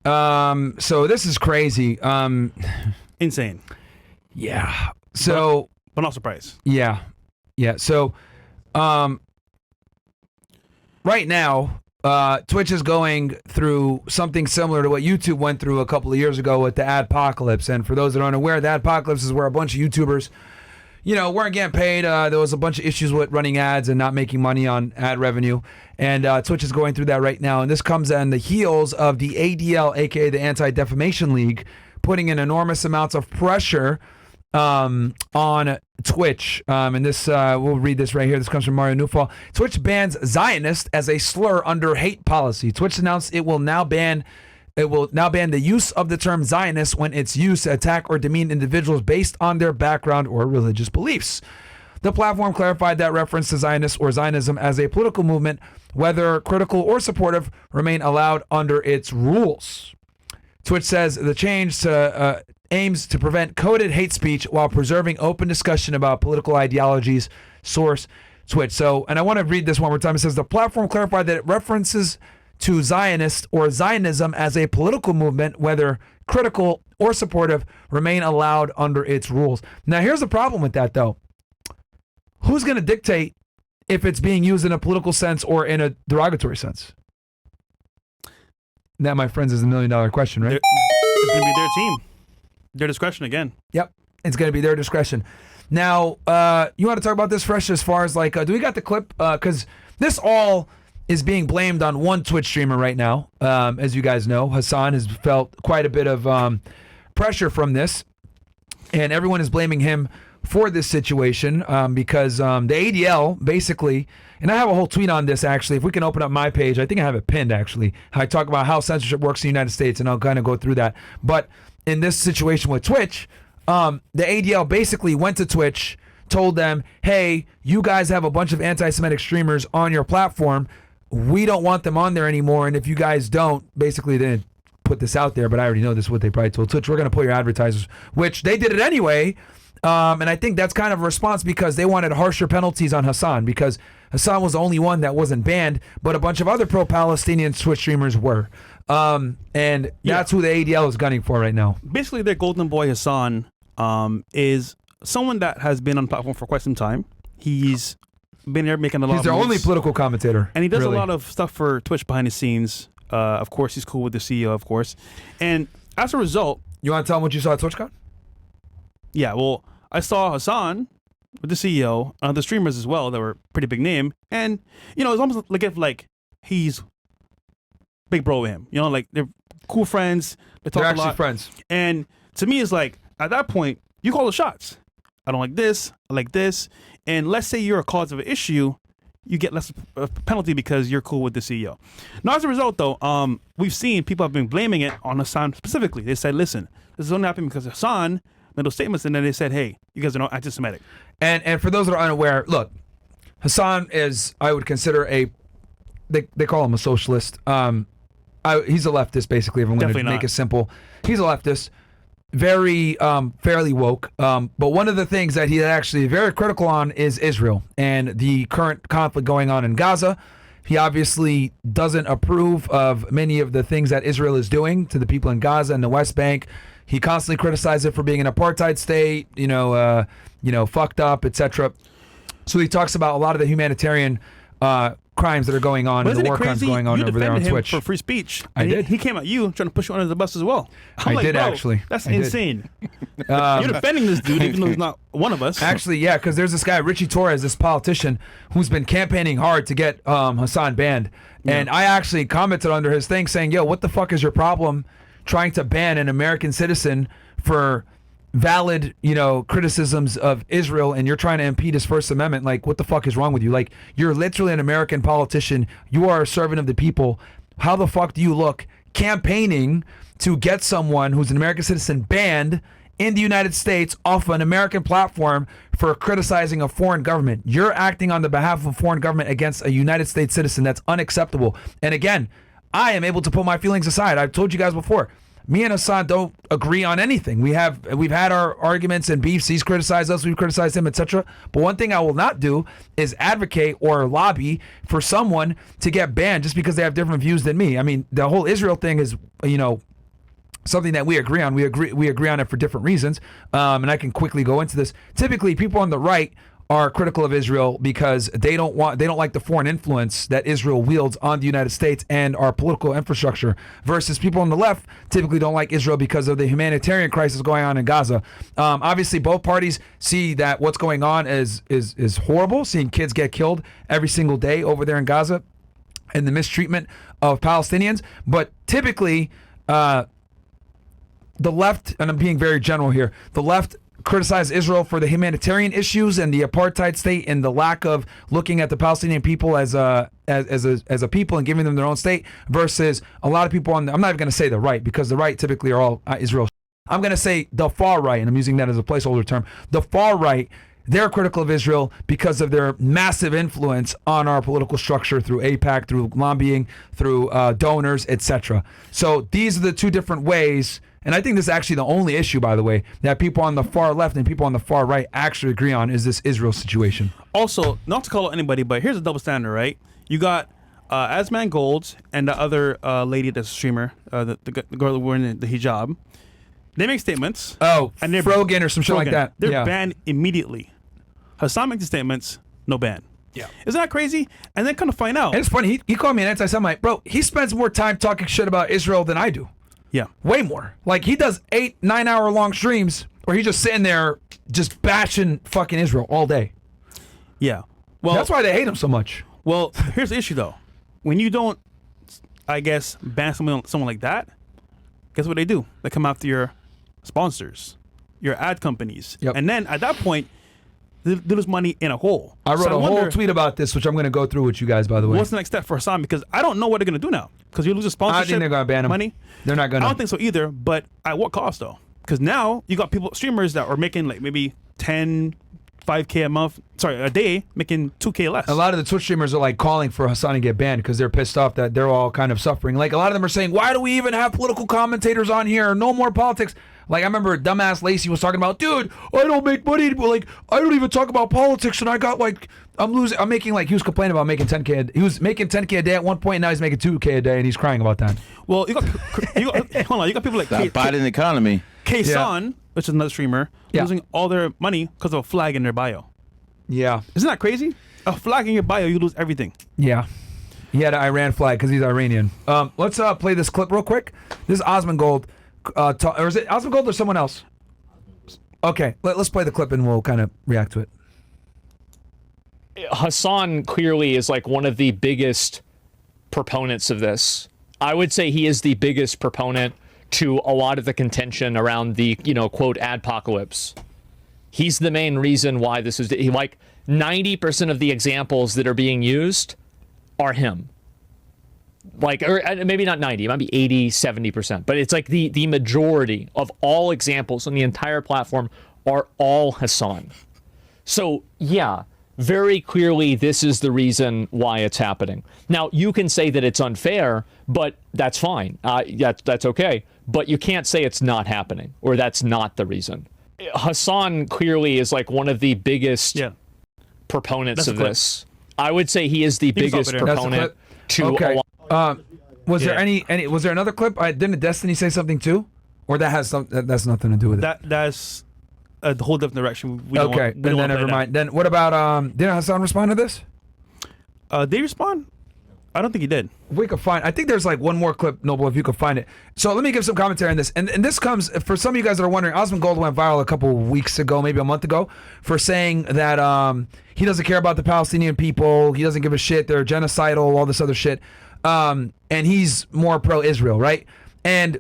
So this is crazy. Insane. Yeah. So, but not surprised. Yeah. So, right now, Twitch is going through something similar to what YouTube went through a couple of years ago with the adpocalypse. And for those that aren't aware, the adpocalypse is where a bunch of YouTubers, weren't getting paid. There was a bunch of issues with running ads and not making money on ad revenue. And Twitch is going through that right now. And this comes on the heels of the ADL, aka the Anti-Defamation League, putting in enormous amounts of pressure on Twitch. And this, we'll read this right here. This comes from Mario Newfall. Twitch bans Zionist as a slur under hate policy. Twitch announced it will now ban the use of the term Zionist when its use to attack or demean individuals based on their background or religious beliefs. The platform clarified that reference to Zionist or Zionism as a political movement, whether critical or supportive, remain allowed under its rules. Twitch says the change aims to prevent coded hate speech while preserving open discussion about political ideologies. Source, Twitch. So, and I want to read this one more time. It says the platform clarified that it references to Zionist or Zionism as a political movement, whether critical or supportive, remain allowed under its rules. Now, here's the problem with that, though. Who's going to dictate if it's being used in a political sense or in a derogatory sense? That, my friends, is $1 million question, right? It's going to be their team. Their discretion again. Yep. It's going to be their discretion. Now, you want to talk about this, Fresh, as far as like, do we got the clip? Because this all is being blamed on one Twitch streamer right now. As you guys know, Hasan has felt quite a bit of pressure from this. And everyone is blaming him for this situation because the ADL basically, and I have a whole tweet on this actually. If we can open up my page, I think I have it pinned actually. I talk about how censorship works in the United States, and I'll kind of go through that. But in this situation with Twitch, the ADL basically went to Twitch, told them, hey, you guys have a bunch of anti-Semitic streamers on your platform. We don't want them on there anymore. And if you guys don't, basically they didn't put this out there, but I already know this is what they probably told Twitch. We're going to put your advertisers, which they did it anyway. And I think that's kind of a response because they wanted harsher penalties on Hasan because Hasan was the only one that wasn't banned, but a bunch of other pro-Palestinian Twitch streamers were. And that's who the ADL is gunning for right now. Basically, their golden boy Hasan is someone that has been on the platform for quite some time. He's been there making a lot of moves. He's their only political commentator. And he does a lot of stuff for Twitch behind the scenes. Of course, he's cool with the CEO, of course. And as a result... You want to tell them what you saw at TwitchCon? Yeah, well, I saw Hasan with the CEO, the streamers as well that were pretty big name. And, it's almost like if he's big bro with him. Like they're cool friends. They talk a lot. They're actually friends. And to me, it's like, at that point, you call the shots. I don't like this. I like this. And let's say you're a cause of an issue, you get less penalty because you're cool with the CEO. Now, as a result, though, we've seen people have been blaming it on Hasan specifically. They said, listen, this is only happening because Hasan made those statements, and then they said, hey, you guys are not anti-Semitic. And for those that are unaware, look, Hasan is, I would consider they call him a socialist. He's a leftist, basically, if I'm going to make it simple. He's a leftist. Very fairly woke, but one of the things that he's actually very critical on is Israel and the current conflict going on in Gaza. He obviously doesn't approve of many of the things that Israel is doing to the people in Gaza and the West Bank. He constantly criticizes it for being an apartheid state, fucked up, etc. So he talks about a lot of the humanitarian crimes that are going on and the war crimes going on over there on Twitch. For free speech. I did. He came at you trying to push you under the bus as well. I did, actually. That's insane. You're defending this dude even though he's not one of us. Actually, yeah, because there's this guy, Richie Torres, this politician, who's been campaigning hard to get Hasan banned. Yeah. And I actually commented under his thing saying, yo, what the fuck is your problem trying to ban an American citizen for valid, criticisms of Israel, and you're trying to impede his First Amendment? Like, what the fuck is wrong with you? Like, you're literally an American politician. You are a servant of the people. How the fuck do you look campaigning to get someone who's an American citizen banned in the United States off an American platform for criticizing a foreign government? You're acting on the behalf of a foreign government against a United States citizen. That's unacceptable. And again, I am able to put my feelings aside. I've told you guys before, me and Hasan don't agree on anything. We've had our arguments and beefs. He's criticized us, we've criticized him, etc. But one thing I will not do is advocate or lobby for someone to get banned just because they have different views than me. I mean, the whole Israel thing is, something that we agree on. We agree on it for different reasons, and I can quickly go into this. Typically, people on the right are critical of Israel because they don't like the foreign influence that Israel wields on the United States and our political infrastructure, versus people on the left typically don't like Israel because of the humanitarian crisis going on in Gaza. Obviously, both parties see that what's going on is horrible, seeing kids get killed every single day over there in Gaza and the mistreatment of Palestinians. But typically, the left, and I'm being very general here, the left criticize Israel for the humanitarian issues and the apartheid state and the lack of looking at the Palestinian people as a people and giving them their own state, versus a lot of people on I'm not even going to say the right, because the right typically are all Israel. I'm going to say the far right, and I'm using that as a placeholder term. The far right, they're critical of Israel because of their massive influence on our political structure through AIPAC, through lobbying, through donors, etc. So these are the two different ways. And I think this is actually the only issue, by the way, that people on the far left and people on the far right actually agree on, is this Israel situation. Also, not to call out anybody, but here's a double standard, right? You got Asman Gold and the other lady that's a streamer, the girl wearing the hijab. They make statements. Oh, and they're Frogan or some shit like that. They're banned immediately. Hasan makes the statements, no ban. Yeah. Isn't that crazy? And then kind of find out. And it's funny, he called me an anti-Semite. Bro, he spends more time talking shit about Israel than I do. Yeah. Way more. Like, he does 8-9 hour long streams where he's just sitting there just bashing fucking Israel all day. Yeah. Well, that's why they hate him so much. Well, here's the issue though. When you don't, I guess, ban someone like that, guess what they do? They come after your sponsors, your ad companies. Yep. And then at that point, they lose money in a hole. I wrote a whole tweet about this, which I'm going to go through with you guys, by the way. What's the next step for Hasan? Because I don't know what they're going to do now. Because you lose a sponsorship. I think they're going to ban him. Money. They're not going to. I don't think so either. But at what cost though? Because now you got streamers that are making like maybe 10, 5K a month. Sorry, a day, making 2K less. A lot of the Twitch streamers are like calling for Hasan to get banned because they're pissed off that they're all kind of suffering. Like, a lot of them are saying, why do we even have political commentators on here? No more politics. Like, I remember dumbass Lacey was talking about, dude, I don't make money. Like, I don't even talk about politics, and I got like, I'm making like, he was complaining about making 10K. He was making 10K a day at one point, and now he's making 2K a day, and he's crying about that. Well, you got hold on, you got people like that Biden economy. K-Son, which is another streamer, losing all their money because of a flag in their bio. Yeah. Isn't that crazy? A flag in your bio, you lose everything. Yeah. He had an Iran flag because he's Iranian. Let's play this clip real quick. This is Osmond Gold. Or is it Osmond Gold or someone else? Okay, let's play the clip and we'll kind of react to it. Hasan clearly is like one of the biggest proponents of this. I would say he is the biggest proponent to a lot of the contention around the, quote, adpocalypse. He's the main reason why this is, like 90% of the examples that are being used are him. Like, or maybe not 90, it might be 80, 70%, but it's like the majority of all examples on the entire platform are all Hasan. So yeah, very clearly this is the reason why it's happening. Now, you can say that it's unfair, but that's fine. That's okay. But you can't say it's not happening or that's not the reason. Hasan clearly is like one of the biggest proponents of this. I would say he is the biggest proponent to okay. Was there any was there another clip? Didn't Destiny say something too? Or that's nothing to do with it? That's a whole different direction. Okay, then never mind. Then what about didn't Hasan respond to this? Did he respond? I don't think he did. We could find. I think there's like one more clip, Noble, if you could find it. So let me give some commentary on this. And this comes for some of you guys that are wondering. Osmond Gold went viral a couple of weeks ago, maybe a month ago, for saying that he doesn't care about the Palestinian people. He doesn't give a shit. They're genocidal. All this other shit. And he's more pro-Israel, right? And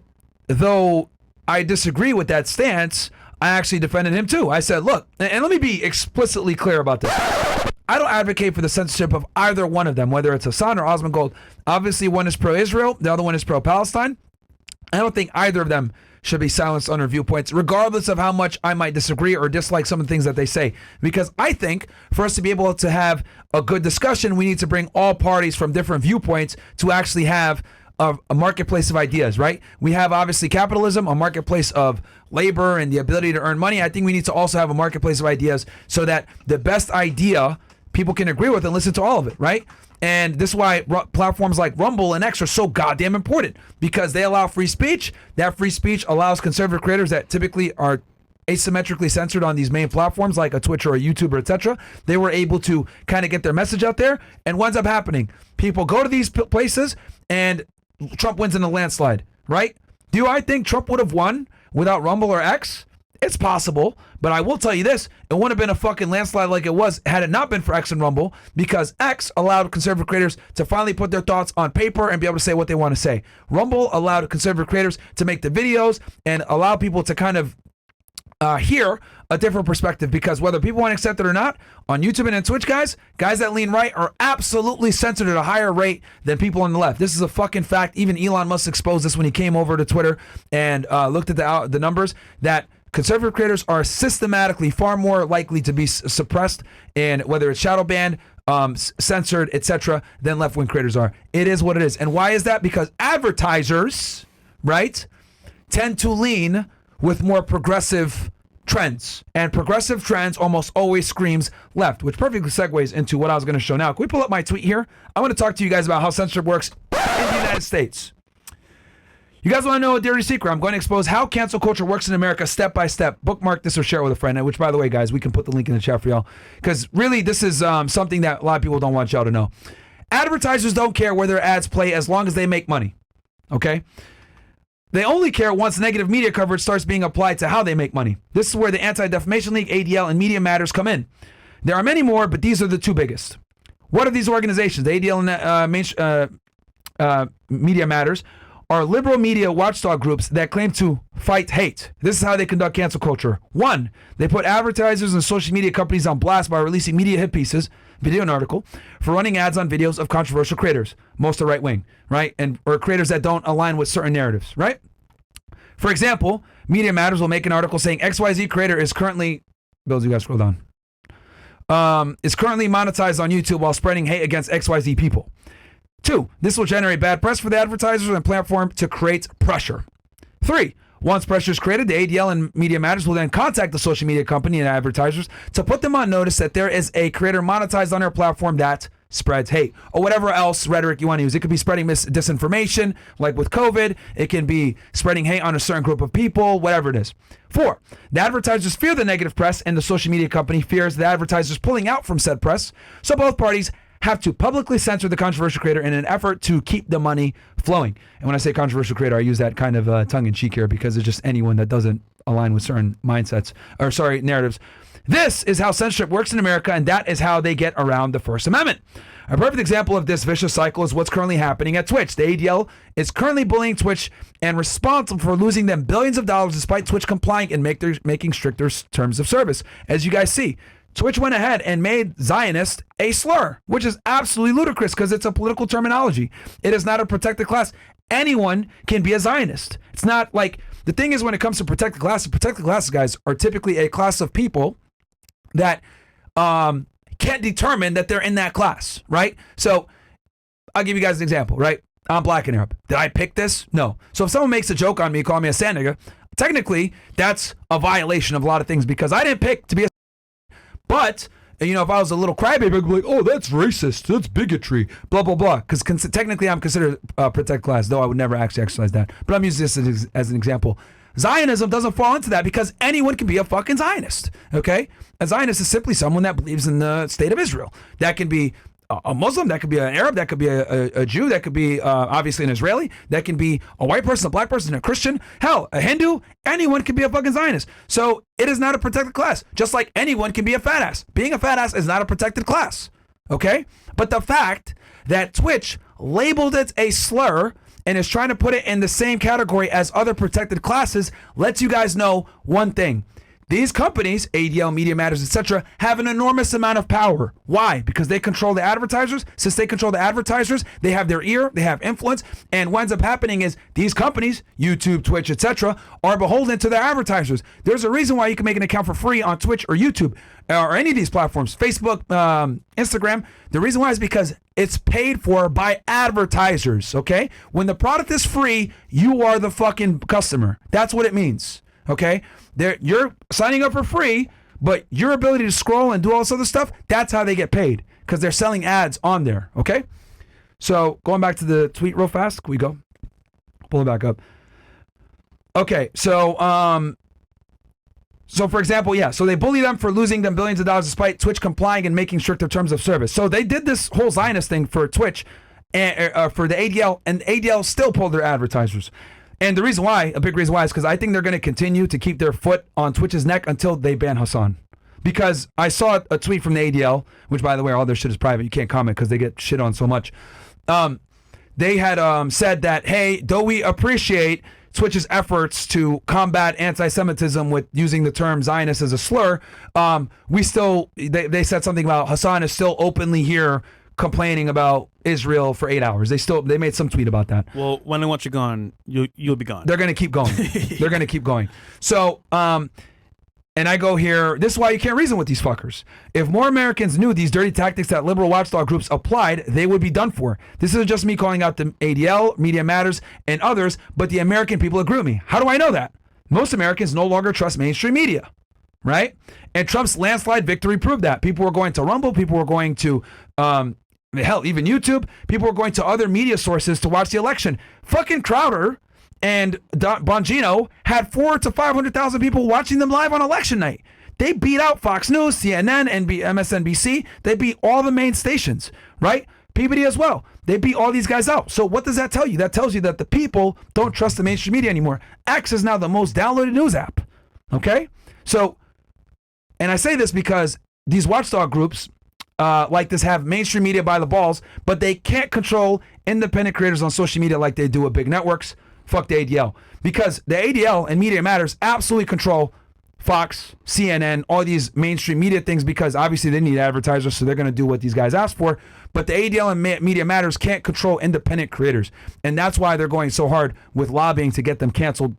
though I disagree with that stance, I actually defended him too. I said, look, and let me be explicitly clear about this. I don't advocate for the censorship of either one of them, whether it's Hasan or Osmond Gold. Obviously, one is pro-Israel, the other one is pro-Palestine. I don't think either of them should be silenced on their viewpoints, regardless of how much I might disagree or dislike some of the things that they say. Because I think for us to be able to have a good discussion, we need to bring all parties from different viewpoints to actually have a marketplace of ideas, right? We have obviously capitalism, a marketplace of labor and the ability to earn money. I think we need to also have a marketplace of ideas so that the best idea people can agree with and listen to all of it, right? And this is why platforms like Rumble and X are so goddamn important, because they allow free speech. That free speech allows conservative creators that typically are asymmetrically censored on these main platforms like a Twitch or a YouTuber, etc. They were able to kind of get their message out there. And what ends up happening? People go to these places and Trump wins in a landslide, right? Do I think Trump would have won without Rumble or X? It's possible, but I will tell you this, it wouldn't have been a fucking landslide like it was had it not been for X and Rumble, because X allowed conservative creators to finally put their thoughts on paper and be able to say what they want to say. Rumble allowed conservative creators to make the videos and allow people to kind of hear a different perspective, because whether people want to accept it or not, on YouTube and on Twitch, guys that lean right are absolutely censored at a higher rate than people on the left. This is a fucking fact. Even Elon Musk exposed this when he came over to Twitter and looked at the numbers, that conservative creators are systematically far more likely to be suppressed, and whether it's shadow banned, censored, etc., than left-wing creators are. It is what it is. And why is that? Because advertisers, right, tend to lean with more progressive trends, and progressive trends almost always screams left, which perfectly segues into what I was going to show now. Can we pull up my tweet here? I want to talk to you guys about how censorship works in the United States. You guys want to know a dirty secret? I'm going to expose how cancel culture works in America step by step. Bookmark this or share it with a friend, which, by the way, guys, we can put the link in the chat for y'all, because really this is something that a lot of people don't want y'all to know. Advertisers don't care where their ads play as long as they make money, okay? They only care once negative media coverage starts being applied to how they make money. This is where the Anti-Defamation League, ADL, and Media Matters come in. There are many more, but these are the two biggest. What are these organizations? The ADL and Media Matters are liberal media watchdog groups that claim to fight hate. This is how they conduct cancel culture. 1, they put advertisers and social media companies on blast by releasing media hit pieces, video and article, for running ads on videos of controversial creators. Most are right-wing, right? Or creators that don't align with certain narratives, right? For example, Media Matters will make an article saying XYZ creator is currently, Bills, you guys scroll down, is currently monetized on YouTube while spreading hate against XYZ people. 2, this will generate bad press for the advertisers and platform to create pressure. 3, once pressure is created, the ADL and Media Matters will then contact the social media company and advertisers to put them on notice that there is a creator monetized on their platform that spreads hate, or whatever else rhetoric you want to use. It could be spreading disinformation, like with COVID. It can be spreading hate on a certain group of people, whatever it is. 4, the advertisers fear the negative press, and the social media company fears the advertisers pulling out from said press, so both parties have to publicly censor the controversial creator in an effort to keep the money flowing. And when I say controversial creator, I use that kind of tongue-in-cheek here, because it's just anyone that doesn't align with certain mindsets, or narratives. This is how censorship works in America, and that is how they get around the First Amendment. A perfect example of this vicious cycle is what's currently happening at Twitch. The ADL is currently bullying Twitch and responsible for losing them billions of dollars despite Twitch complying and making stricter terms of service. As you guys see, Twitch went ahead and made Zionist a slur, which is absolutely ludicrous because it's a political terminology. It is not a protected class. Anyone can be a Zionist. It's not like, the thing is, when it comes to protected classes, guys, are typically a class of people that can't determine that they're in that class, right? So I'll give you guys an example, right? I'm black in Europe. Did I pick this? No. So if someone makes a joke on me, call me a sand nigga, technically that's a violation of a lot of things, because I didn't pick to be a. But, you know, if I was a little crybaby, I'd be like, oh, that's racist, that's bigotry, blah, blah, blah. Because technically I'm considered a protected class, though I would never actually exercise that. But I'm using this as an example. Zionism doesn't fall into that, because anyone can be a fucking Zionist, okay? A Zionist is simply someone that believes in the state of Israel. That can be a Muslim, that could be an Arab, that could be a Jew, that could be obviously an Israeli, that can be a white person, a black person, a Christian, hell, a Hindu. Anyone can be a fucking Zionist. So it is not a protected class, just like anyone can be a fat ass. Being a fat ass is not a protected class, okay? But the fact that Twitch labeled it a slur and is trying to put it in the same category as other protected classes lets you guys know one thing. These companies, ADL, Media Matters, etc., have an enormous amount of power. Why? Because they control the advertisers. Since they control the advertisers, they have their ear, they have influence, and what ends up happening is these companies, YouTube, Twitch, etc., are beholden to their advertisers. There's a reason why you can make an account for free on Twitch or YouTube or any of these platforms, Facebook, Instagram. The reason why is because it's paid for by advertisers, okay? When the product is free, you are the fucking customer. That's what it means. Okay, you're signing up for free But your ability to scroll and do all this other stuff, that's how they get paid, because they're selling ads on there, okay? So going back to the tweet real fast, can we go? Pull it back up. Okay, so for example, so they bully them for losing them billions of dollars despite Twitch complying and making stricter terms of service. So they did this whole Zionist thing for Twitch and for the ADL, and ADL still pulled their advertisers. And the reason why, a big reason why, is because I think they're going to continue to keep their foot on Twitch's neck until they ban Hasan. Because I saw a tweet from the ADL, which, by the way, all their shit is private. You can't comment because they get shit on so much. They had said that, hey, though we appreciate Twitch's efforts to combat anti-Semitism with using the term Zionist as a slur, they said something about Hasan is still openly here complaining about Israel for 8 hours. They made some tweet about that. Well, when I want you gone, you'll be gone. They're going to keep going. They're going to keep going. So, and I go here, this is why you can't reason with these fuckers. If more Americans knew these dirty tactics that liberal watchdog groups applied, they would be done for. This isn't just me calling out the ADL, Media Matters, and others, but the American people agree with me. How do I know that? Most Americans no longer trust mainstream media, right? And Trump's landslide victory proved that. People were going to Rumble, people were going to, hell, even YouTube, people were going to other media sources to watch the election. Fucking Crowder and Bongino had 400,000 to 500,000 people watching them live on election night. They beat out Fox News, CNN, MSNBC. They beat all the main stations, right? PBD as well. They beat all these guys out. So what does that tell you? That tells you that the people don't trust the mainstream media anymore. X is now the most downloaded news app, okay? So, and I say this because these watchdog groups like this have mainstream media by the balls, but they can't control independent creators on social media like they do with big networks. Fuck the ADL. Because the ADL and Media Matters absolutely control Fox, CNN, all these mainstream media things, because obviously they need advertisers, so they're going to do what these guys ask for. But the ADL and Media Matters can't control independent creators. And that's why they're going so hard with lobbying to get them canceled,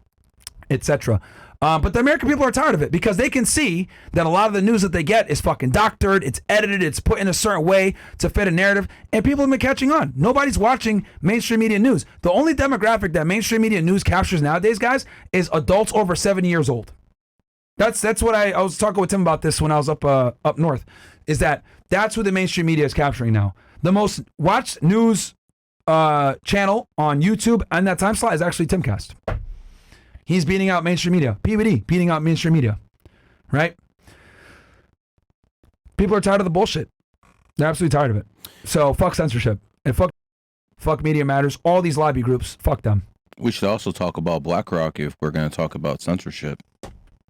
etc. But the American people are tired of it, because they can see that a lot of the news that they get is fucking doctored, it's edited, it's put in a certain way to fit a narrative, and people have been catching on. Nobody's watching mainstream media news. The only demographic that mainstream media news captures nowadays, guys, is adults over 70 years old. That's what I was talking with Tim about this when I was up north, is that's who the mainstream media is capturing now. The most watched news channel on YouTube on that time slot is actually Timcast. He's beating out mainstream media. PBD beating out mainstream media, right? People are tired of the bullshit. They're absolutely tired of it. So fuck censorship and fuck Media Matters. All these lobby groups, fuck them. We should also talk about BlackRock if we're going to talk about censorship,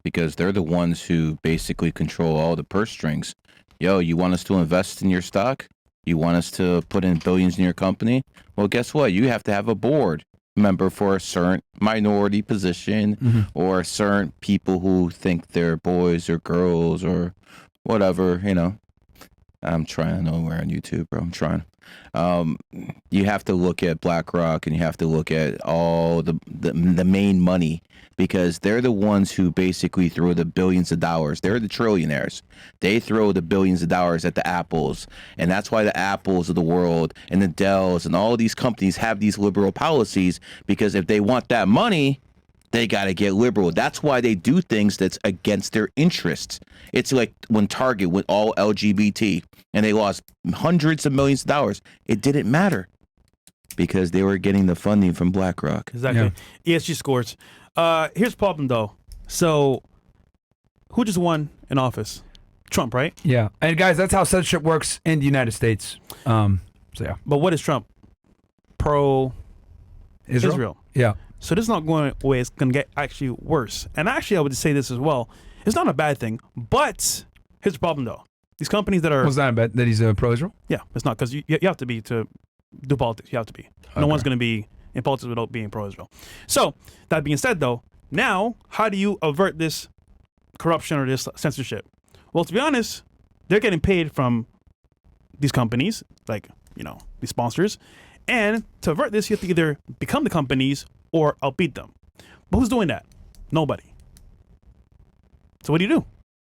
because they're the ones who basically control all the purse strings. Yo, you want us to invest in your stock? You want us to put in billions in your company? Well, guess what? You have to have a board member for a certain minority position, or certain people who think they're boys or girls or whatever, I'm trying to know where on YouTube, bro. I'm trying. You have to look at BlackRock, and you have to look at all the main money, because they're the ones who basically throw the billions of dollars. They're the trillionaires. They throw the billions of dollars at the Apples, and that's why the Apples of the world and the Dells and all these companies have these liberal policies, because if they want that money, they got to get liberal. That's why they do things that's against their interests. It's like when Target went all LGBT and they lost hundreds of millions of dollars. It didn't matter, because they were getting the funding from BlackRock. Exactly. Yeah. ESG scores. Here's the problem, though. So, who just won in office? Trump, right? Yeah. And guys, that's how censorship works in the United States. So yeah. But what is Trump? Pro Israel. Yeah. So this is not going away. It's going to get actually worse. And actually, I would say this as well. It's not a bad thing. But here's the problem, though. These companies that are... Was that bad that he's pro-Israel? Yeah, it's not, because you have to be to do politics. You have to be. Okay. No one's going to be in politics without being pro-Israel. So, that being said, though, now, how do you avert this corruption or this censorship? Well, to be honest, they're getting paid from these companies, like, these sponsors. And to avert this, you have to either become the companies or outbeat them. But who's doing that? Nobody. So what do you do?